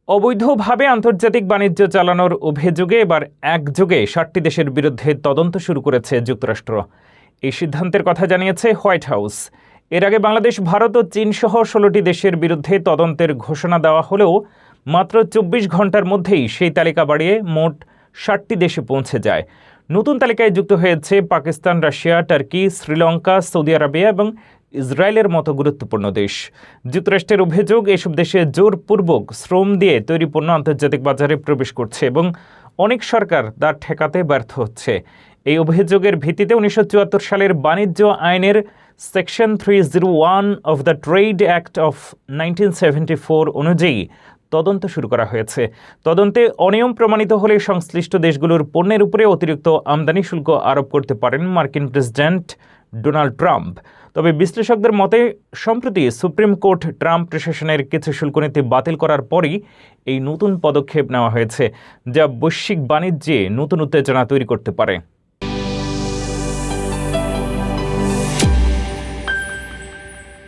অবৈধভাবে আন্তর্জাতিক বাণিজ্য চালানোর অভিযোগে এবার একযোগে ৭টি দেশের বিরুদ্ধে তদন্ত শুরু করেছে যুক্তরাষ্ট্র। এই সিদ্ধান্তের কথা জানিয়েছে হোয়াইট হাউস। এর আগে বাংলাদেশ, ভারত ও চীনসহ ১৬টি দেশের বিরুদ্ধে তদন্তের ঘোষণা দেওয়া হলেও মাত্র ২৪ ঘন্টার মধ্যেই সেই তালিকা বাড়িয়ে মোট ৬০টি দেশে পৌঁছে যায়। নতুন তালিকায় যুক্ত হয়েছে Pakistan, Russia, turkey, Sri Lanka, Saudi Arabia এবং ইসরায়েলের মতো গুরুত্বপূর্ণ দেশ। যুক্তরাষ্ট্রের অভিযোগ, এসব দেশে জোরপূর্বক শ্রম দিয়ে তৈরি পণ্য আন্তর্জাতিক বাজারে প্রবেশ করছে এবং অনেক সরকার তা ঠেকাতে ব্যর্থ হচ্ছে। এই অভিযোগের ভিত্তিতে ১৯৭৪ সালের বাণিজ্য আইনের section 301 of the trade act of 1974 অনুযায়ী তদন্ত শুরু করা হয়েছে। তদন্তে অনিয়ম প্রমাণিত হলে সংশ্লিষ্ট দেশগুলোর পণ্যের উপরে অতিরিক্ত আমদানি শুল্ক আরোপ করতে পারেন মার্কিন প্রেসিডেন্ট ডোনাল্ড ট্রাম্প। তবে বিশ্লেষকদের মতে, সম্প্রতি সুপ্রিম কোর্ট ট্রাম্প প্রশাসনের কিছু শুল্কনীতি বাতিল করার পরই এই নতুন পদক্ষেপ নেওয়া হয়েছে, যা বৈশ্বিক বাণিজ্যে নতুন উত্তেজনা তৈরি করতে পারে।